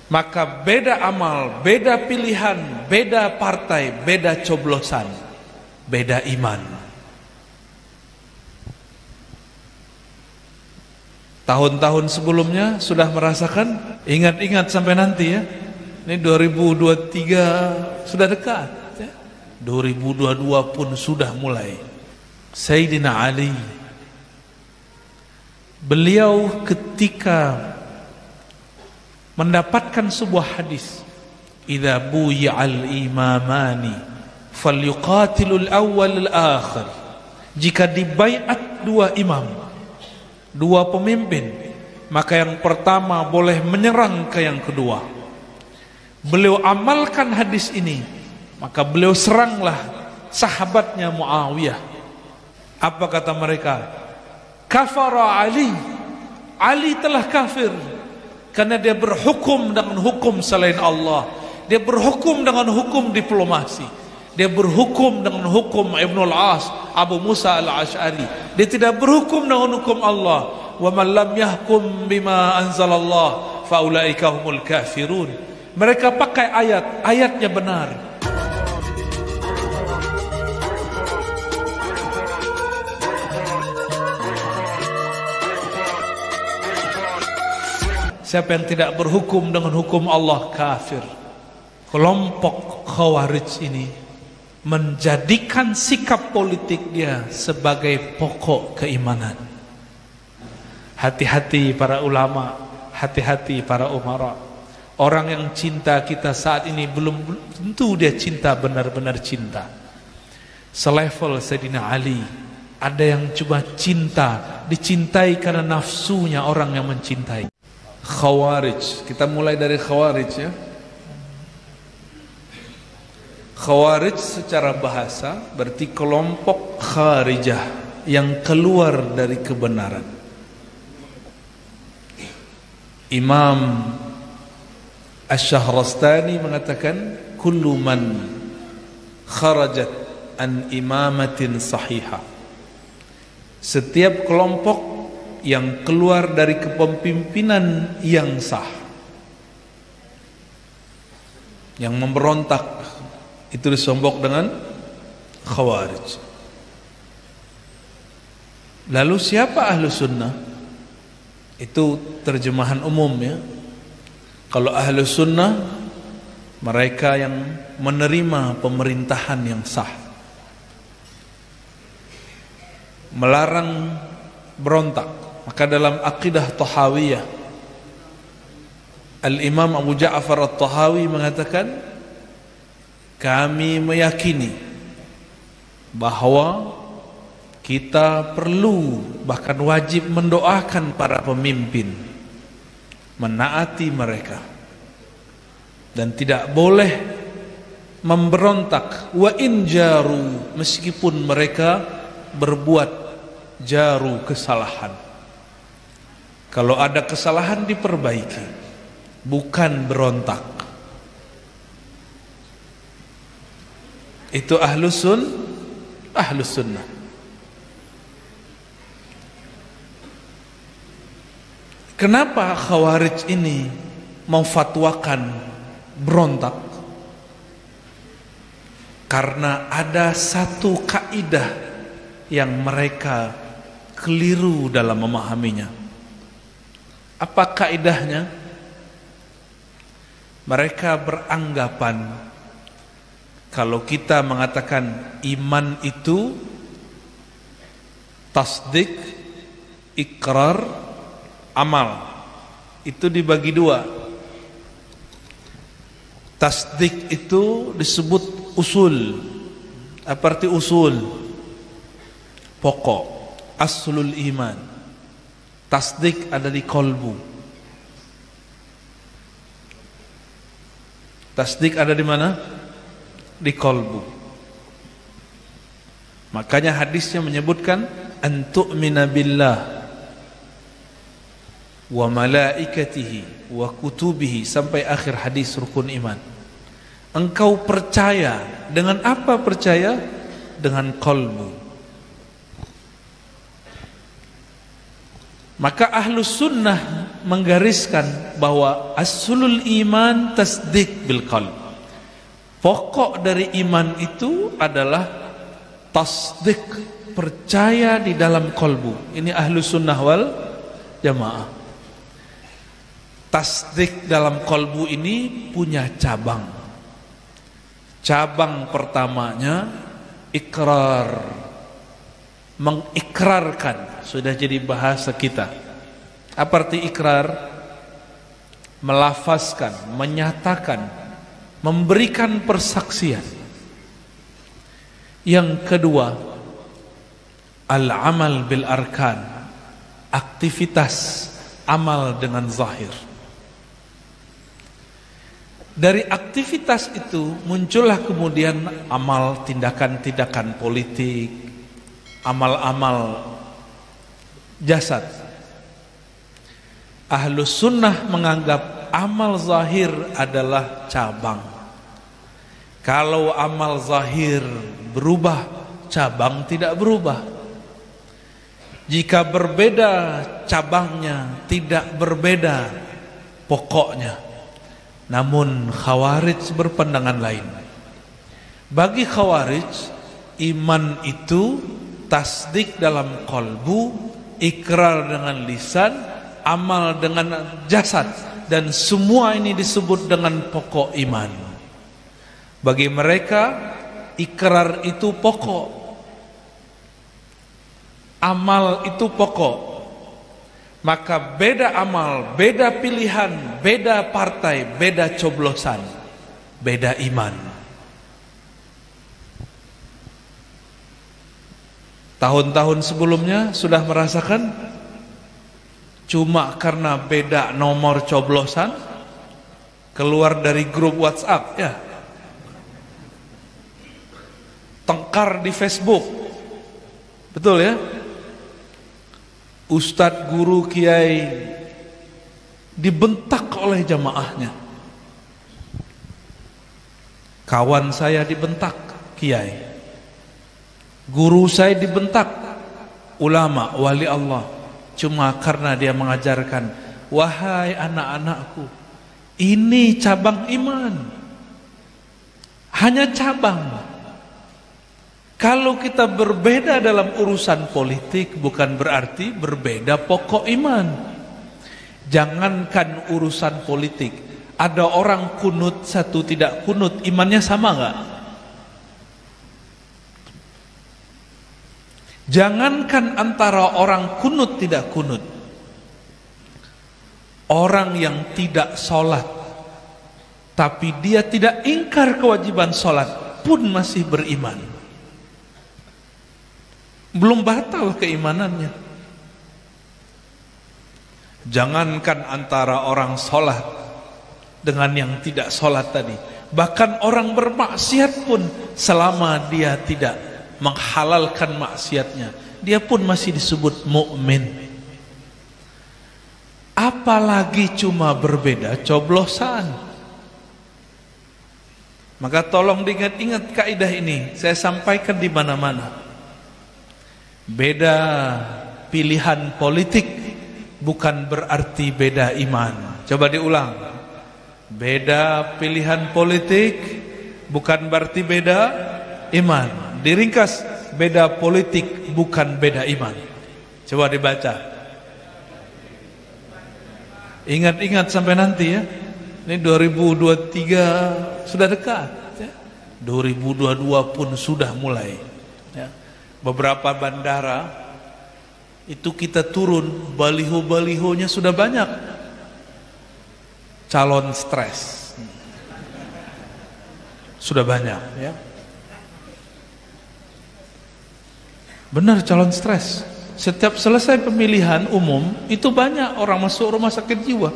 maka beda amal, beda pilihan, beda partai, beda coblosan, beda iman. Tahun-tahun sebelumnya sudah merasakan, ingat-ingat sampai nanti ya. Ini 2023 sudah dekat ya. 2022 pun sudah mulai. Sayyidina Ali, beliau ketika mendapatkan sebuah hadis, idza buyi'al imamani falyuqatilul awwal al-akhir, jika dibaiat dua imam, dua pemimpin, maka yang pertama boleh menyerang ke yang kedua. Beliau amalkan hadis ini, maka beliau seranglah sahabatnya Muawiyah. Apa kata mereka? Kafara Ali, Ali telah kafir karena dia berhukum dengan hukum selain Allah. Dia berhukum dengan hukum diplomasi. Dia berhukum dengan hukum Ibnul As, Abu Musa al-Ash'ari. Dia tidak berhukum dengan hukum Allah. Wa man lam yahkum bima anzalallah fa ulaika humul kafirun. Mereka pakai ayat, ayatnya benar. Siapa yang tidak berhukum dengan hukum Allah kafir. Kelompok Khawarij ini menjadikan sikap politik dia sebagai pokok keimanan. Hati-hati para ulama, hati-hati para umara. Orang yang cinta kita saat ini belum tentu dia cinta benar-benar cinta. Selevel Sayyidina Ali, ada yang cuma cinta, dicintai karena nafsunya orang yang mencintai. Khawarij, kita mulai dari Khawarij ya. Khawarij secara bahasa berarti kelompok kharijah yang keluar dari kebenaran. Imam Asy-Syahrastani mengatakan kullu man kharajat an imamatin sahihah, setiap kelompok yang keluar dari kepemimpinan yang sah, yang memberontak, itu disombok dengan Khawarij. Lalu siapa ahlu sunnah? Itu terjemahan umum ya. Kalau ahlu sunnah, mereka yang menerima pemerintahan yang sah, melarang berontak. Maka dalam akidah Tahawiyah, Al-Imam Abu Ja'far At-Tahawi mengatakan, kami meyakini bahwa kita perlu, bahkan wajib mendoakan para pemimpin, menaati mereka, dan tidak boleh memberontak. Wa in jaru, meskipun mereka berbuat jaru, kesalahan. Kalau ada kesalahan diperbaiki, bukan berontak. Itu ahlus sunnah. Kenapa Khawarij ini memfatwakan berontak? Karena ada satu kaidah yang mereka keliru dalam memahaminya. Apa kaidahnya? Mereka beranggapan kalau kita mengatakan iman itu tasdik, ikrar, amal, itu dibagi dua. Tasdik itu disebut usul. Apa arti usul? Pokok, aslul iman. Tasdik ada di kolbu. Tasdik ada di mana? Di kolbu. Makanya hadisnya menyebutkan antu'mina billah wa malaikatihi wa kutubihi, sampai akhir hadis rukun iman. Engkau percaya dengan apa? Percaya dengan kolbu. Maka ahlus sunnah menggariskan bahwa aslul iman tasdik bil qalb. Pokok dari iman itu adalah tasdik, percaya di dalam kolbu. Ini ahlu sunnah wal jamaah. Tasdik dalam kolbu ini punya cabang. Cabang pertamanya ikrar, mengikrarkan. Sudah jadi bahasa kita. Apa arti ikrar? Melafazkan, menyatakan, memberikan persaksian. Yang kedua, al-amal bil arkan, aktivitas amal dengan zahir. Dari aktivitas itu muncullah kemudian amal, tindakan-tindakan politik, amal-amal jasad. Ahlus sunnah menganggap amal zahir adalah cabang. Kalau amal zahir berubah, cabang tidak berubah. Jika berbeda cabangnya, tidak berbeda pokoknya. Namun Khawarij berpandangan lain. Bagi Khawarij, iman itu tasdik dalam kolbu, ikrar dengan lisan, amal dengan jasad, dan semua ini disebut dengan pokok iman. Bagi mereka, ikrar itu pokok, amal itu pokok. Maka beda amal, beda pilihan, beda partai, beda coblosan, beda iman. Tahun-tahun sebelumnya sudah merasakan, cuma karena beda nomor coblosan keluar dari grup WhatsApp, ya, tengkar di Facebook, betul ya, ustadz, guru, kiai dibentak oleh jamaahnya. Kawan saya dibentak kiai, guru saya dibentak ulama, wali Allah, cuma karena dia mengajarkan, wahai anak-anakku, ini cabang iman, hanya cabang. Kalau kita berbeda dalam urusan politik, bukan berarti berbeda pokok iman. Jangankan urusan politik, ada orang kunut, satu tidak kunut, imannya sama enggak? Jangankan antara orang kunut tidak kunut, orang yang tidak sholat tapi dia tidak ingkar kewajiban sholat pun masih beriman. Belum batal keimanannya. Jangankan antara orang sholat dengan yang tidak sholat tadi, bahkan orang bermaksiat pun, selama dia tidak menghalalkan maksiatnya, dia pun masih disebut mukmin. Apalagi cuma berbeda coblosan. Maka tolong diingat-ingat kaidah ini, saya sampaikan di mana-mana. Beda pilihan politik bukan berarti beda iman. Coba diulang. Beda pilihan politik bukan berarti beda iman. Diringkas, beda politik bukan beda iman. Coba dibaca. Ingat-ingat sampai nanti ya. Ini 2023 sudah dekat ya. 2022 pun sudah mulai ya. Beberapa bandara itu kita turun, baliho-balihonya sudah banyak. Calon stres sudah banyak ya. Benar, calon stres. Setiap selesai pemilihan umum itu banyak orang masuk rumah sakit jiwa.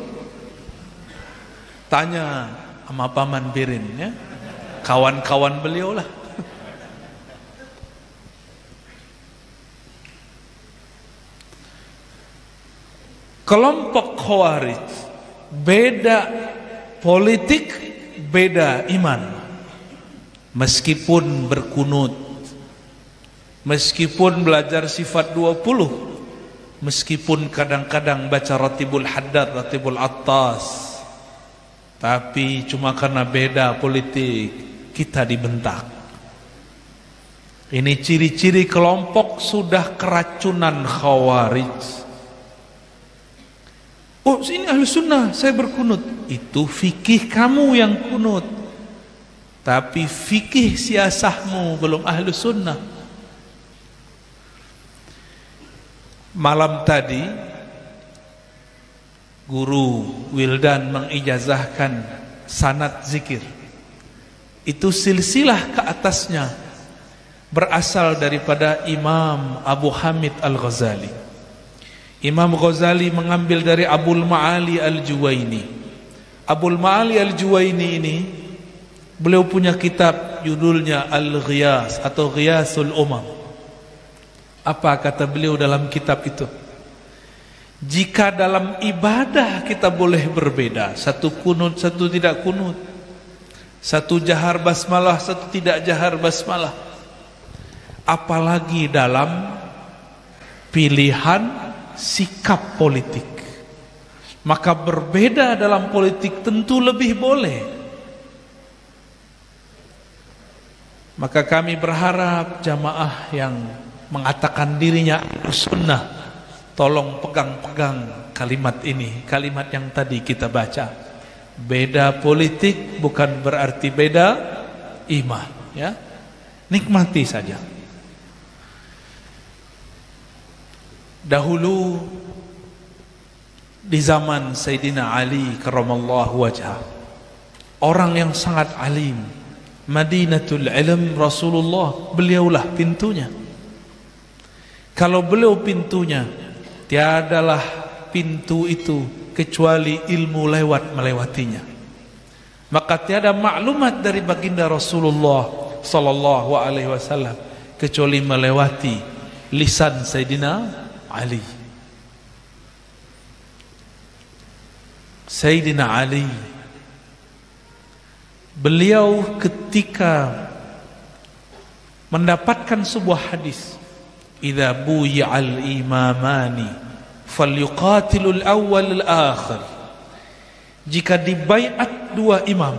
Tanya sama Paman Birin ya, kawan-kawan beliau lah. Kelompok Khawarij beda politik, beda iman. Meskipun berkunut, meskipun belajar sifat 20, Meskipun kadang-kadang baca Ratibul Haddad, Ratibul Attas, tapi cuma karena beda politik kita dibentak. Ini ciri-ciri kelompok sudah keracunan Khawarij. Oh, ini ahli sunnah, saya berkunut. Itu fikih kamu yang kunut, tapi fikih siasahmu belum ahli sunnah. Malam tadi guru Wildan mengijazahkan sanad zikir. Itu silsilah ke atasnya berasal daripada Imam Abu Hamid Al-Ghazali. Imam Ghazali mengambil dari Abul Ma'ali Al-Juwaini. Abul Ma'ali Al-Juwaini ini beliau punya kitab judulnya Al-Ghiyas atau Ghiyasul Umam. Apa kata beliau dalam kitab itu? Jika dalam ibadah kita boleh berbeda, satu kunut, satu tidak kunut, satu jahar basmalah, satu tidak jahar basmalah, apalagi dalam pilihan sikap politik. Maka berbeda dalam politik tentu lebih boleh. Maka kami berharap jamaah yang mengatakan dirinya sunnah, tolong pegang-pegang kalimat ini, kalimat yang tadi kita baca. Beda politik bukan berarti beda iman, ya. Nikmati saja. Dahulu di zaman Sayyidina Ali karramallahu wajhah, orang yang sangat alim, Madinatul Ilm Rasulullah, beliaulah pintunya. Kalau beliau pintunya, tiadalah pintu itu kecuali ilmu lewat melewatinya. Maka tiada maklumat dari baginda Rasulullah sallallahu alaihi wasallam kecuali melewati lisan Sayyidina Ali. Sayyidina Ali, beliau ketika mendapatkan sebuah hadis, idza buyi'al imamani falyuqatilul awwal al-akhir. Jika dibaiat dua imam,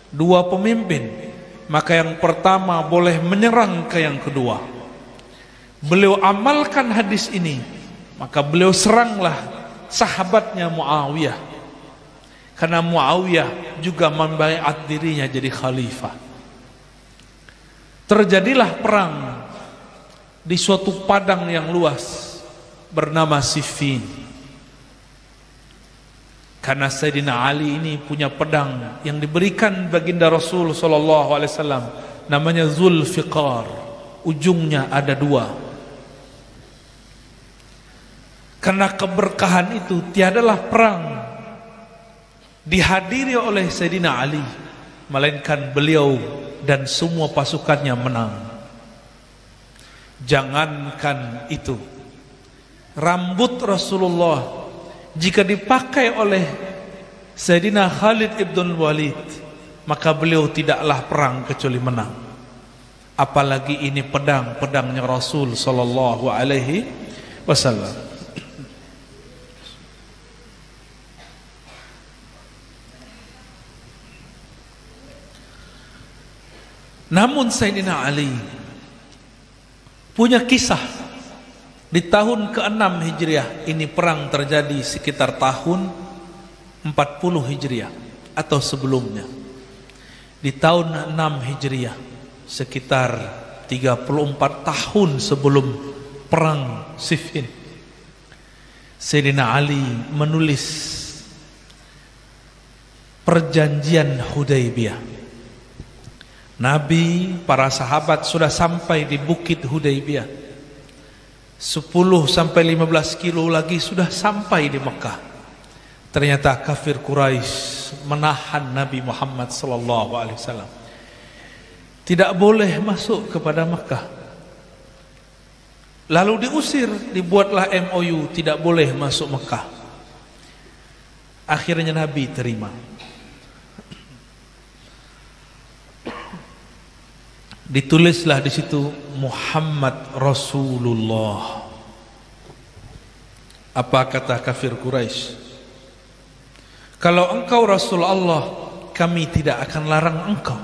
dua pemimpin, maka yang pertama boleh menyerang ke yang kedua. Beliau amalkan hadis ini, maka beliau seranglah sahabatnya Muawiyah, karena Muawiyah juga membaiat dirinya jadi khalifah. Terjadilah perang di suatu padang yang luas bernama Siffin. Karena Sayyidina Ali ini punya pedang yang diberikan baginda Rasul sallallahu alaihi wasallam, namanya Zulfiqar, ujungnya ada dua. Karena keberkahan itu tiadalah perang dihadiri oleh Sayyidina Ali, melainkan beliau dan semua pasukannya menang. Jangankan itu, rambut Rasulullah jika dipakai oleh Sayyidina Khalid ibn Walid, maka beliau tidaklah perang kecuali menang. Apalagi ini pedangnya Rasul sallallahu alaihi wasallam. Namun Sayyidina Ali punya kisah. Di tahun ke-6 Hijriah, ini perang terjadi sekitar tahun 40 Hijriah atau sebelumnya. Di tahun 6 Hijriah, sekitar 34 tahun sebelum perang Siffin, Sayyidina Ali menulis perjanjian Hudaybiyah. Nabi, para sahabat sudah sampai di bukit Hudaybiyah. 10 sampai 15 kilo lagi sudah sampai di Mekah. Ternyata kafir Quraisy menahan Nabi Muhammad sallallahu alaihi wasallam. Tidak boleh masuk kepada Mekah. Lalu diusir, dibuatlah MOU, tidak boleh masuk Mekah. Akhirnya Nabi terima. Ditulislah di situ Muhammad Rasulullah. Apa kata kafir Quraisy? Kalau engkau Rasul Allah, kami tidak akan larang engkau.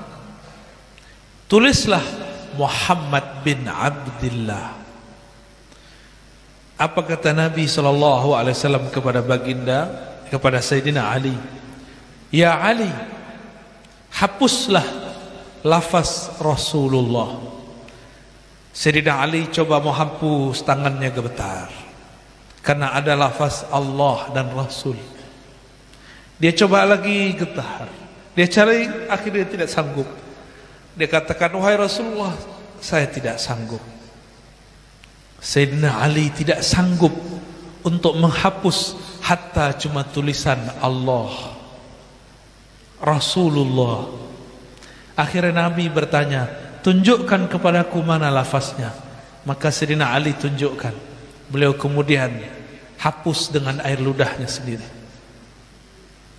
Tulislah Muhammad bin Abdullah. Apa kata Nabi SAW kepada baginda, kepada Sayyidina Ali? Ya Ali, hapuslah lafaz Rasulullah. Sayyidina Ali coba menghapus, tangannya gemetar, karena ada lafaz Allah dan Rasul. Dia coba lagi, getar. Dia cari, akhirnya tidak sanggup. Dia katakan, wahai Rasulullah, saya tidak sanggup. Sayyidina Ali tidak sanggup untuk menghapus hatta cuma tulisan Allah, Rasulullah. Akhirnya Nabi bertanya, tunjukkan kepadaku mana lafaznya. Maka Sayyidina Ali tunjukkan. Beliau kemudian hapus dengan air ludahnya sendiri.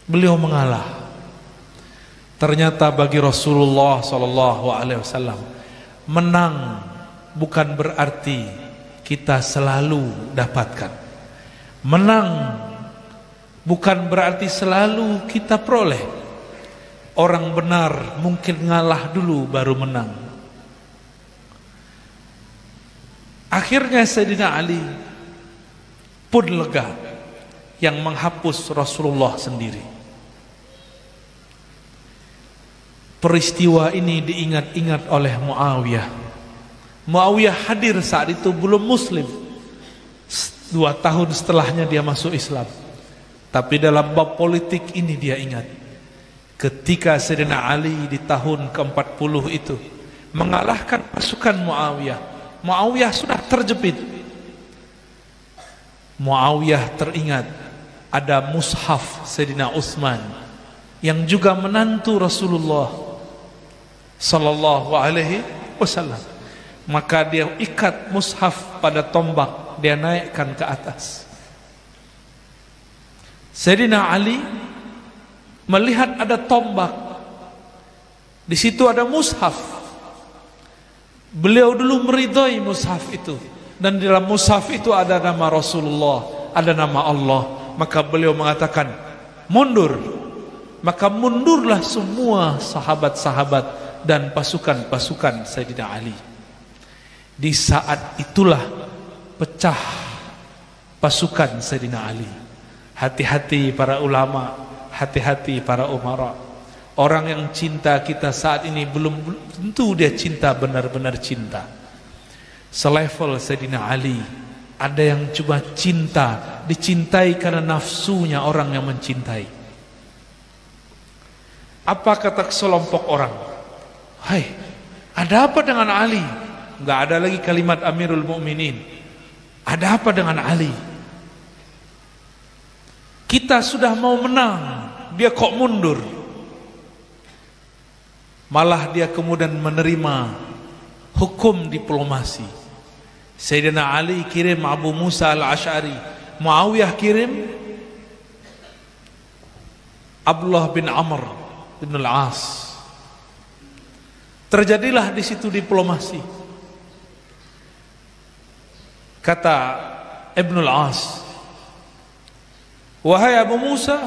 Beliau mengalah. Ternyata bagi Rasulullah SAW, menang bukan berarti kita selalu dapatkan. Menang bukan berarti selalu kita peroleh. Orang benar mungkin ngalah dulu baru menang. Akhirnya Sayyidina Ali pun lega yang menghapus Rasulullah sendiri. Peristiwa ini diingat-ingat oleh Muawiyah. Muawiyah hadir saat itu belum muslim. 2 tahun setelahnya dia masuk Islam. Tapi dalam bab politik ini dia ingat. Ketika Sayyidina Ali di tahun ke-40 itu mengalahkan pasukan Muawiyah. Muawiyah sudah terjepit. Muawiyah teringat ada mushaf Sayyidina Utsman yang juga menantu Rasulullah sallallahu alaihi wasallam. Maka dia ikat mushaf pada tombak, dia naikkan ke atas. Sayyidina Ali melihat ada tombak, di situ ada mushaf. Beliau dulu meridhai mushaf itu, dan di dalam mushaf itu ada nama Rasulullah, ada nama Allah. Maka beliau mengatakan, mundur. Maka mundurlah semua sahabat-sahabat dan pasukan-pasukan Sayyidina Ali. Di saat itulah pecah pasukan Sayyidina Ali. Hati-hati para ulama, hati-hati para umara. Orang yang cinta kita saat ini belum tentu dia cinta benar-benar cinta. Selevel Sayyidina Ali. Ada yang cuma cinta, dicintai karena nafsunya orang yang mencintai. Apa kata sekelompok orang? Hai, ada apa dengan Ali? Enggak ada lagi kalimat Amirul Mukminin. Ada apa dengan Ali? Kita sudah mau menang, dia kok mundur? Malah dia kemudian menerima hukum diplomasi. Sayyidina Ali kirim Abu Musa al-Ash'ari, Muawiyah kirim Abdullah bin Amr bin al-As. Terjadilah di situ diplomasi. Kata Ibn al-As, wahai Abu Musa,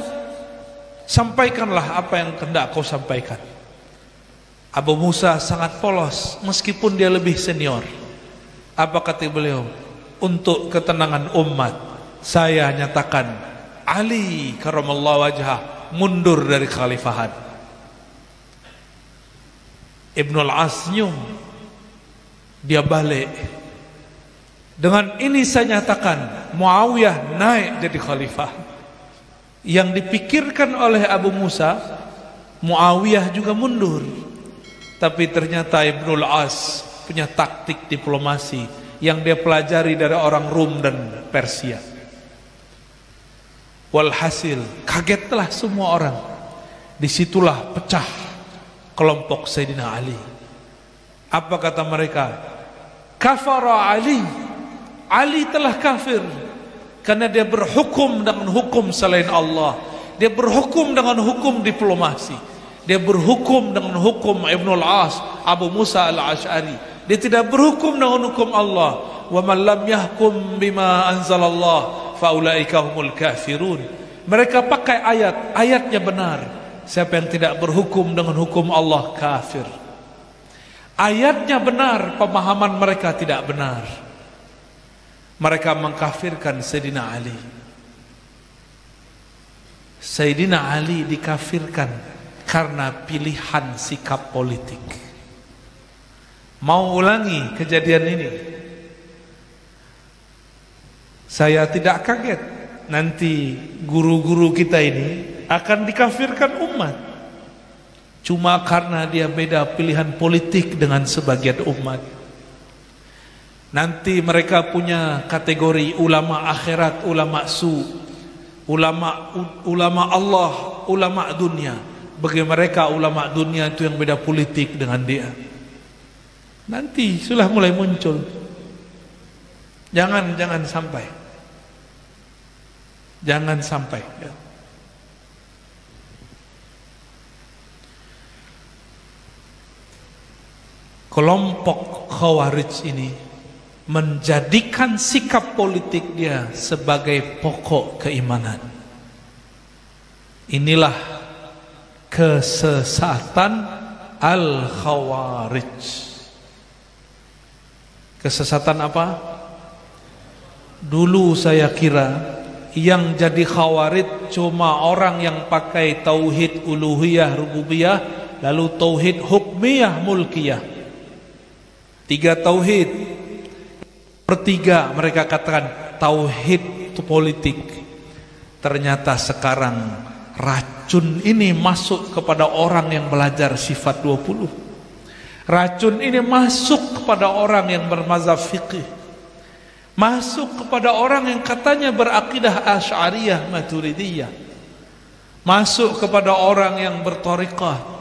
sampaikanlah apa yang hendak kau sampaikan. Abu Musa sangat polos meskipun dia lebih senior. Apa kata beliau? Untuk ketenangan umat, saya nyatakan Ali karamallahu wajhah mundur dari khalifahan. Ibn al-As senyum. Dia balik. Dengan ini saya nyatakan Muawiyah naik jadi khalifah. Yang dipikirkan oleh Abu Musa, Muawiyah juga mundur. Tapi ternyata Ibn al-As punya taktik diplomasi yang dia pelajari dari orang Rum dan Persia. Walhasil kagetlah semua orang. Disitulah pecah kelompok Sayyidina Ali. Apa kata mereka? Kafara Ali. Ali telah kafir karena dia berhukum dengan hukum selain Allah. Dia berhukum dengan hukum diplomasi. Dia berhukum dengan hukum Ibn al-As, Abu Musa al-Ash'ari. Dia tidak berhukum dengan hukum Allah. Wa man lam yahkum bima anzalallah faulaika humul kafirun. Mereka pakai ayatnya benar. Siapa yang tidak berhukum dengan hukum Allah kafir. Ayatnya benar, pemahaman mereka tidak benar. Mereka mengkafirkan Sayyidina Ali. Sayyidina Ali dikafirkan karena pilihan sikap politik. Mau ulangi kejadian ini? Saya tidak kaget nanti guru-guru kita ini akan dikafirkan umat. Cuma karena dia beda pilihan politik dengan sebagian umat. Nanti mereka punya kategori ulama akhirat, ulama su, ulama Allah, ulama dunia. Bagi mereka ulama dunia itu yang beda politik dengan dia. Nanti sudah mulai muncul. Jangan sampai. Jangan sampai ya. Kelompok Khawarij ini menjadikan sikap politik dia sebagai pokok keimanan. Inilah kesesatan Al-Khawarij. Kesesatan apa? Dulu saya kira yang jadi Khawarij cuma orang yang pakai tauhid uluhiyah rububiyah, lalu tauhid hukmiyah mulkiyah. 3 tauhid. Pertiga mereka katakan tauhid itu politik. Ternyata sekarang racun ini masuk kepada orang yang belajar sifat 20. Racun ini masuk kepada orang yang bermazhab fiqih. Masuk kepada orang yang katanya berakidah Asy'ariyah Maturidiyah. Masuk kepada orang yang berthariqah.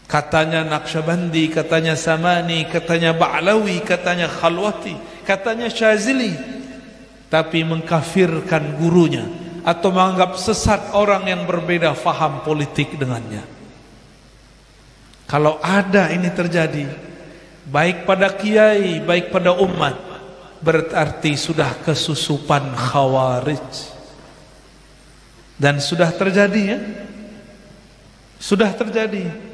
Katanya Naqsyabandi, katanya Samani, katanya Ba'lawi, katanya Khalwati, katanya Syazili. Tapi mengkafirkan gurunya atau menganggap sesat orang yang berbeda faham politik dengannya. Kalau ada ini terjadi, baik pada kiai, baik pada umat, berarti sudah kesusupan Khawarij. Dan sudah terjadi ya. Sudah terjadi.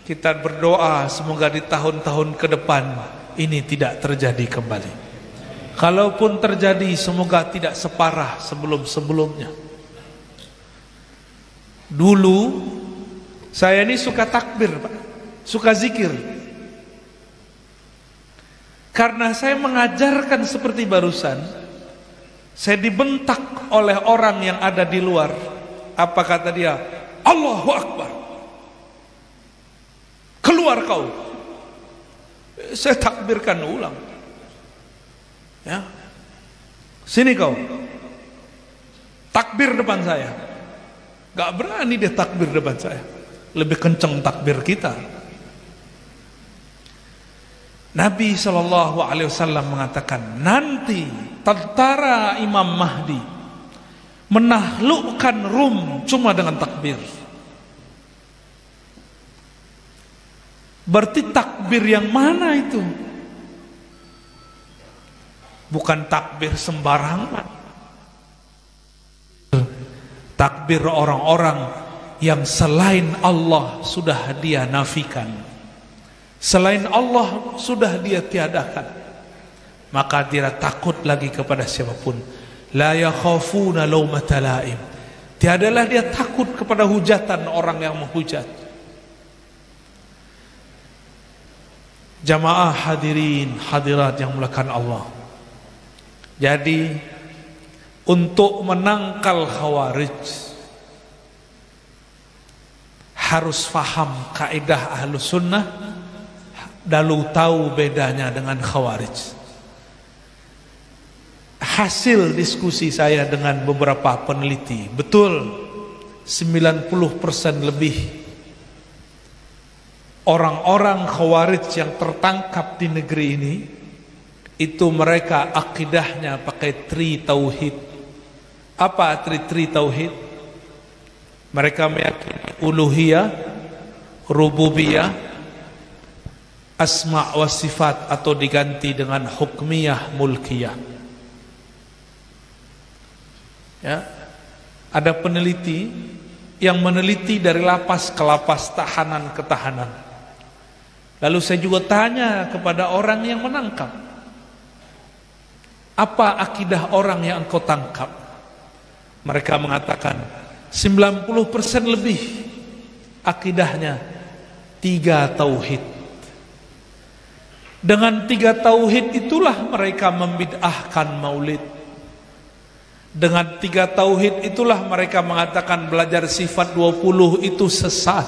Kita berdoa semoga di tahun-tahun ke depan ini tidak terjadi kembali. Kalaupun terjadi semoga tidak separah sebelum-sebelumnya. Dulu saya ini suka takbir, Pak. Suka zikir. Karena saya mengajarkan seperti barusan, saya dibentak oleh orang yang ada di luar. Apa kata dia? Allahu Akbar. Keluar kau. Saya takbirkan ulang. Ya. Sini kau. Takbir depan saya. Gak berani dia takbir depan saya. Lebih kenceng takbir kita. Nabi SAW mengatakan, nanti tentara Imam Mahdi menaklukkan Rum cuma dengan takbir. Berarti takbir yang mana itu? Bukan takbir sembarangan. Takbir orang-orang yang selain Allah sudah dia nafikan. Selain Allah sudah dia tiadakan. Maka dia takut lagi kepada siapapun. La yakhafuna laumata laim. Tiadalah dia takut kepada hujatan orang yang menghujat. Jamaah hadirin hadirat yang mulakan Allah. Jadi untuk menangkal Khawarij harus faham kaidah Ahlus Sunnah, lalu tahu bedanya dengan Khawarij. Hasil diskusi saya dengan beberapa peneliti, betul 90% lebih orang-orang Khawarij yang tertangkap di negeri ini, itu mereka akidahnya pakai tri tauhid. Apa tri tauhid? Mereka meyakini uluhiyah, rububiyah, asma wa sifat atau diganti dengan hukmiyah, mulkiyah. Ya, ada peneliti yang meneliti dari lapas ke lapas, tahanan ke tahanan. Lalu saya juga tanya kepada orang yang menangkap, apa akidah orang yang engkau tangkap? Mereka mengatakan 90% lebih akidahnya 3 tauhid. Dengan 3 tauhid itulah mereka membid'ahkan maulid. Dengan 3 tauhid itulah mereka mengatakan belajar sifat 20 itu sesat.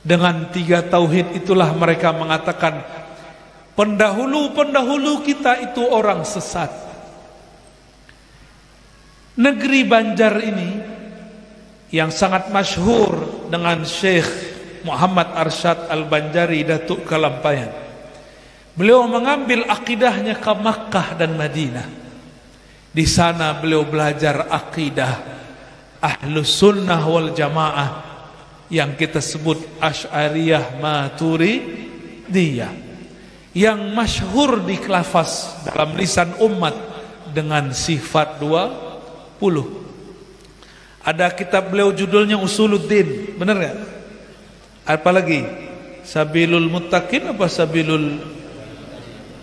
Dengan 3 tauhid itulah mereka mengatakan pendahulu-pendahulu kita itu orang sesat. Negeri Banjar ini yang sangat masyhur dengan Syekh Muhammad Arsyad Al-Banjari, Datuk Kalampayan. Beliau mengambil akidahnya ke Makkah dan Madinah. Di sana beliau belajar akidah Ahlus Sunnah wal Jamaah yang kita sebut Asy'ariyah Maturidiyah, yang masyhur di lafaz dalam lisan umat dengan sifat 20. Ada kitab beliau judulnya Usuluddin, benar gak? Apa lagi? Sabilul Muttaqin apa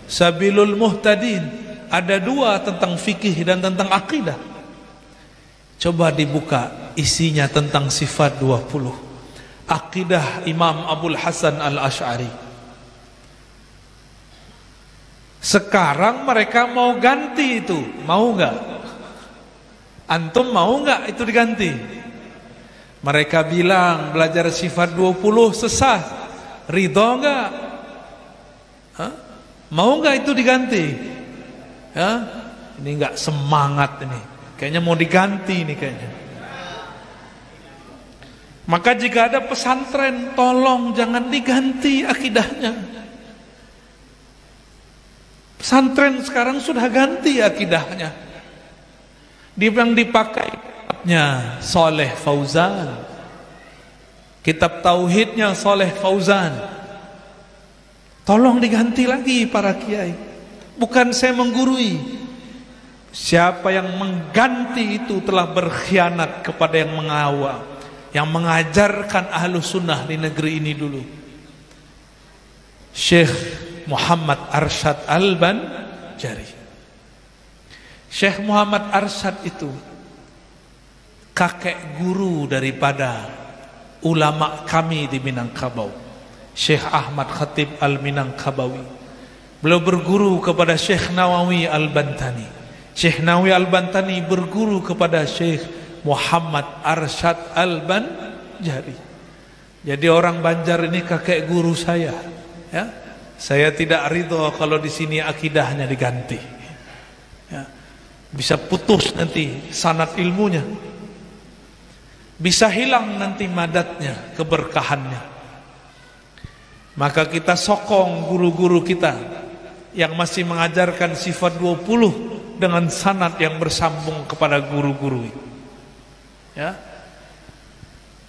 Sabilul Muhtadin. Ada 2 tentang fikih dan tentang akidah. Coba dibuka, isinya tentang sifat 20. Akidah Imam Abul Hasan Al-Asy'ari. Sekarang mereka mau ganti itu, mau enggak? Antum mau enggak itu diganti? Mereka bilang belajar sifat 20 sesat. Ridho enggak? Mau enggak itu diganti? Ya, ini enggak semangat ini. Kayaknya mau diganti ini kayaknya. Maka jika ada pesantren, tolong jangan diganti akidahnya. Pesantren sekarang sudah ganti akidahnya. Yang dipakai kitabnya Saleh Fauzan, kitab tauhidnya Saleh Fauzan. Tolong diganti lagi para kiai. Bukan saya menggurui. Siapa yang mengganti itu telah berkhianat kepada yang mengawal, yang mengajarkan Ahlus Sunnah di negeri ini dulu. Syekh Muhammad Arsyad Al-Banjari. Syekh Muhammad Arsyad itu kakek guru daripada ulama kami di Minangkabau, Syekh Ahmad Khatib Al-Minangkabawi. Beliau berguru kepada Syekh Nawawi Al-Bantani. Syekh Nawawi Al-Bantani berguru kepada Syekh Muhammad Arsyad Al-Banjari. Jadi orang Banjar ini kakek guru saya, ya. Saya tidak ridho kalau di sini akidahnya diganti, ya. Bisa putus nanti sanad ilmunya, bisa hilang nanti madatnya, keberkahannya. Maka kita sokong guru-guru kita yang masih mengajarkan sifat 20 dengan sanad yang bersambung kepada guru-guru, ya.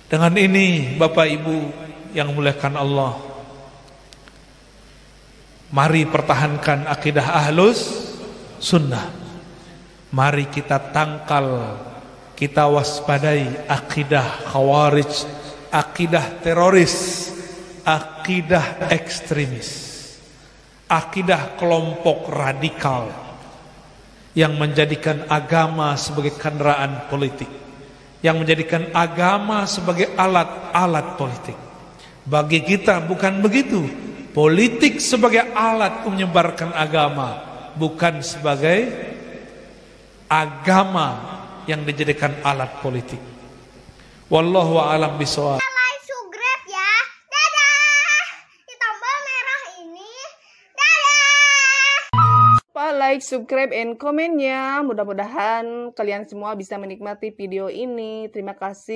Dengan ini Bapak Ibu yang muliakan Allah, mari pertahankan akidah Ahlus Sunnah. Mari kita tangkal, kita waspadai akidah Khawarij, akidah teroris, akidah ekstremis, akidah kelompok radikal yang menjadikan agama sebagai kendaraan politik, yang menjadikan agama sebagai alat-alat politik. Bagi kita bukan begitu. Politik sebagai alat menyebarkan agama, bukan sebagai agama yang dijadikan alat politik. Wallahu a'lam bishawab. Like, subscribe ya. Dadah. Di tombol merah ini. Dadah. Like, subscribe, and komennya. Mudah-mudahan kalian semua bisa menikmati video ini. Terima kasih.